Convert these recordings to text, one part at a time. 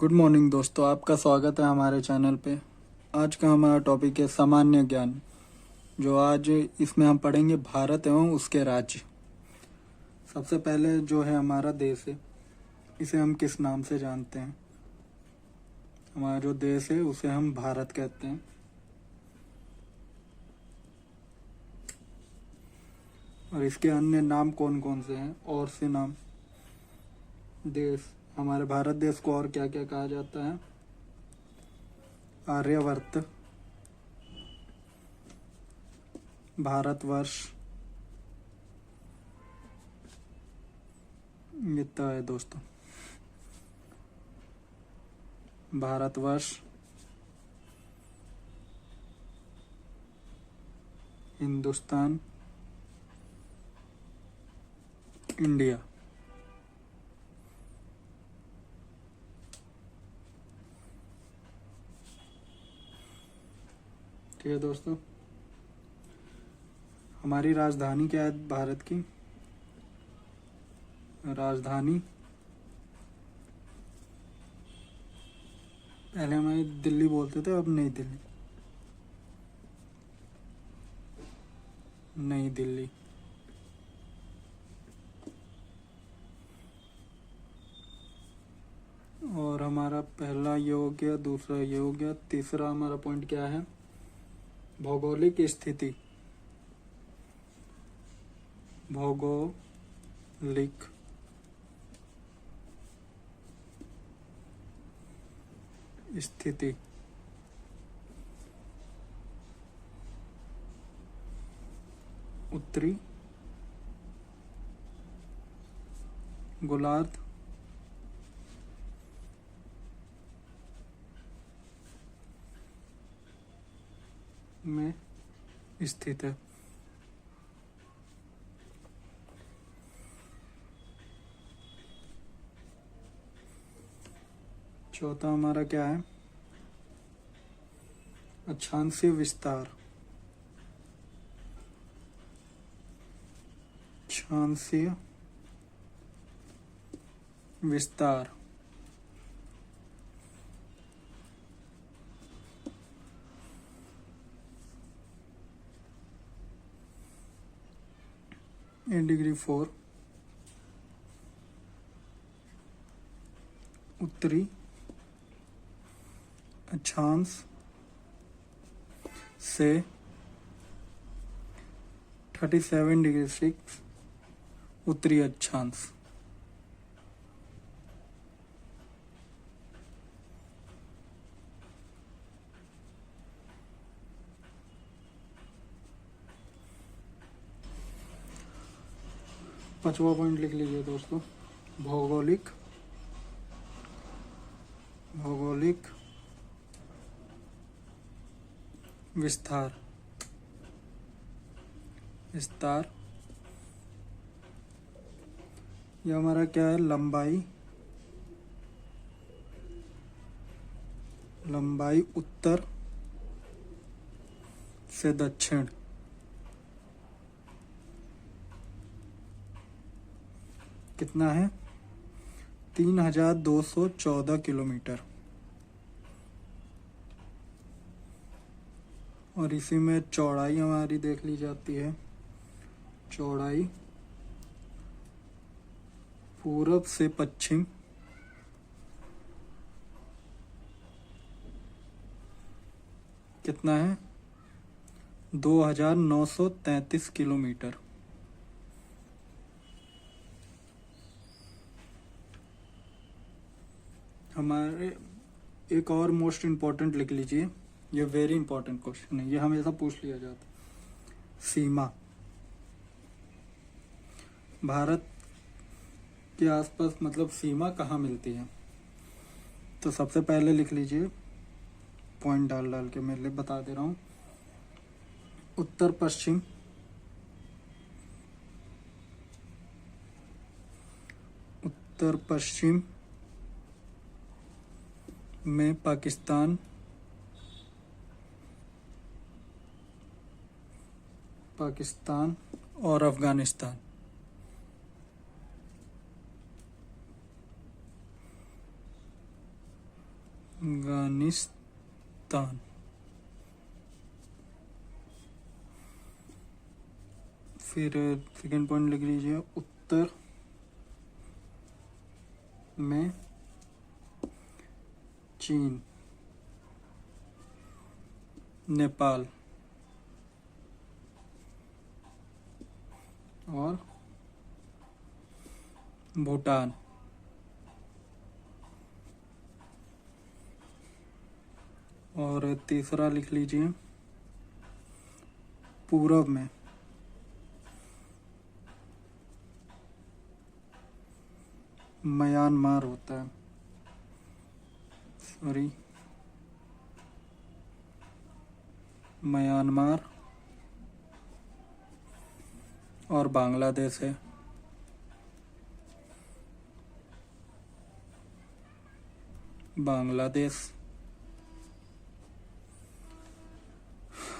Good morning दोस्तों, आपका स्वागत है हमारे चैनल पे। आज का हमारा टॉपिक है सामान्य ज्ञान। जो आज इसमें हम पढ़ेंगे भारत एवं उसके राज्य। सबसे पहले जो है हमारा देश है, इसे हम किस नाम से जानते हैं? हमारा जो देश है उसे हम भारत कहते हैं। और इसके अन्य नाम कौन कौन से हैं और से नाम? देश, हमारे भारत देश को और क्या क्या कहा जाता है? आर्यवर्त, भारतवर्ष, ये तो है दोस्तों। भारतवर्ष, हिंदुस्तान, इंडिया। ठीक है दोस्तों, हमारी राजधानी क्या है भारत की? राजधानी पहले हमारी दिल्ली बोलते थे, अब नई दिल्ली। नई दिल्ली। और हमारा पहला ये हो गया, दूसरा ये हो गया, तीसरा हमारा पॉइंट क्या है? भौगोलिक स्थिति। भौगोलिक स्थिति। उत्तरी गोलार्ध में स्थित है। चौथा हमारा क्या है? अक्षांशीय विस्तार। अक्षांशीय विस्तार। डिग्री 4 उत्तरी अक्षांश से 37 डिग्री 6 उत्तरी अक्षांश। पांचवा पॉइंट लिख लीजिए दोस्तों, भौगोलिक विस्तार। यह हमारा क्या है? लंबाई उत्तर से दक्षिण। कितना है? 3214 किलोमीटर। और इसी में चौड़ाई हमारी देख ली जाती है। चौड़ाई पूरब से पश्चिम कितना है? 2933 किलोमीटर। हमारे एक और मोस्ट इम्पोर्टेंट लिख लीजिए, ये वेरी इंपॉर्टेंट क्वेश्चन है, ये हमेशा पूछ लिया जाता है। सीमा। भारत के आसपास मतलब सीमा कहाँ मिलती है? तो सबसे पहले लिख लीजिए, पॉइंट डाल डाल के मैं बता दे रहा हूँ। उत्तर पश्चिम में पाकिस्तान और अफगानिस्तान। अफगानिस्तान। फिर सेकंड पॉइंट लिख लीजिए, उत्तर में चीन, नेपाल और भूटान। और तीसरा लिख लीजिए, पूरब में म्यांमार होता है, सॉरी, म्यांमार और बांग्लादेश है। बांग्लादेश।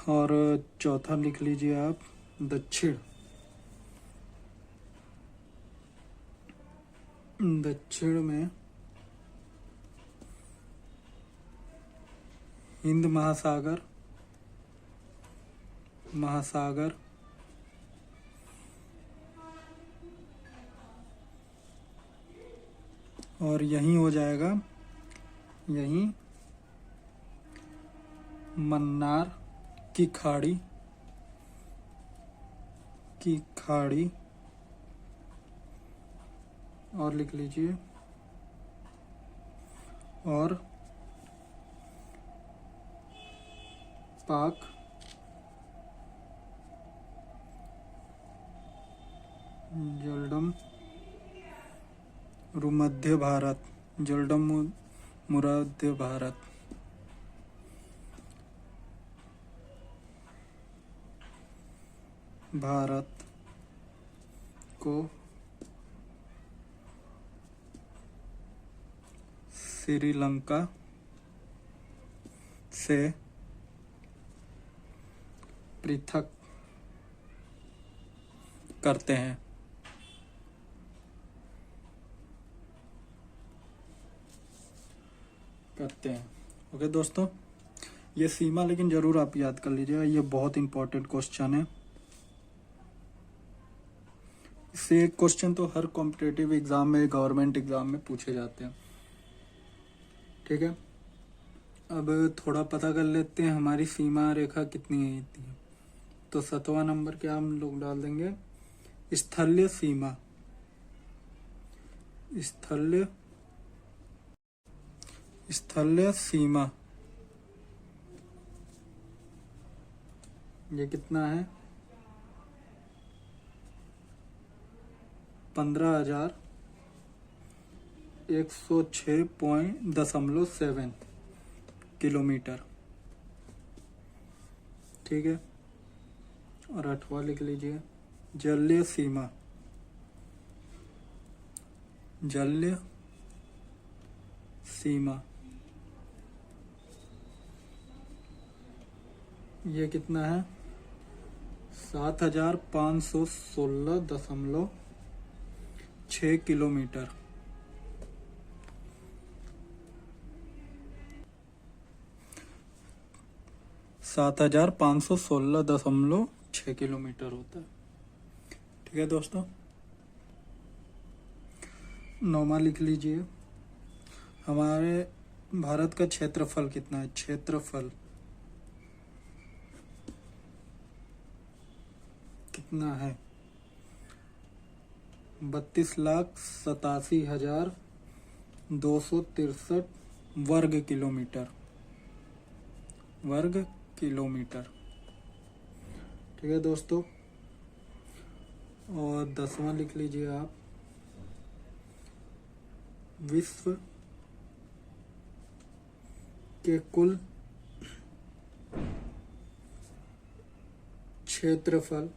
और चौथा लिख लीजिए आप, दक्षिण। दक्षिण में हिंद महासागर, और यहीं हो जाएगा, यहीं मन्नार की खाड़ी और लिख लीजिए, और पाक जलडम मध्य भारत, मध्य भारत। भारत को श्रीलंका से पृथक करते हैं। ओके दोस्तों, ये सीमा लेकिन जरूर आप याद कर लीजिएगा, ये बहुत इंपॉर्टेंट क्वेश्चन है। इससे एक क्वेश्चन तो हर कॉम्पिटिटिव एग्जाम में, गवर्नमेंट एग्जाम में पूछे जाते हैं। ठीक है, अब थोड़ा पता कर लेते हैं हमारी सीमा रेखा कितनी है। तो 7वां नंबर क्या हम लोग डाल देंगे, स्थलीय सीमा। स्थलीय सीमा ये कितना है, 15,106.7 किलोमीटर। ठीक है, और 8वां लिख लीजिए, जलीय सीमा। ये कितना है, 7,516.6 किलोमीटर। सात 7,516.6 किलोमीटर होता है। ठीक है दोस्तों, 9वां लिख लीजिए, हमारे भारत का क्षेत्रफल कितना है। क्षेत्रफल कितना है, 32,87,263 वर्ग किलोमीटर। ठीक है दोस्तों, और 10वां लिख लीजिए आप, विश्व के कुल क्षेत्रफल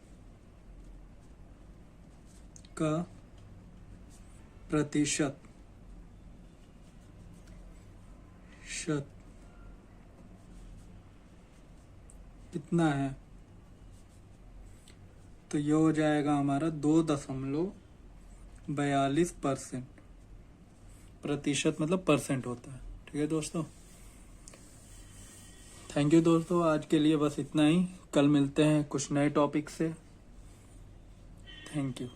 का प्रतिशत कितना है। तो ये हो जाएगा हमारा 2.42%। प्रतिशत मतलब परसेंट होता है। ठीक है दोस्तों, थैंक यू दोस्तों, आज के लिए बस इतना ही। कल मिलते हैं कुछ नए टॉपिक से। Thank you.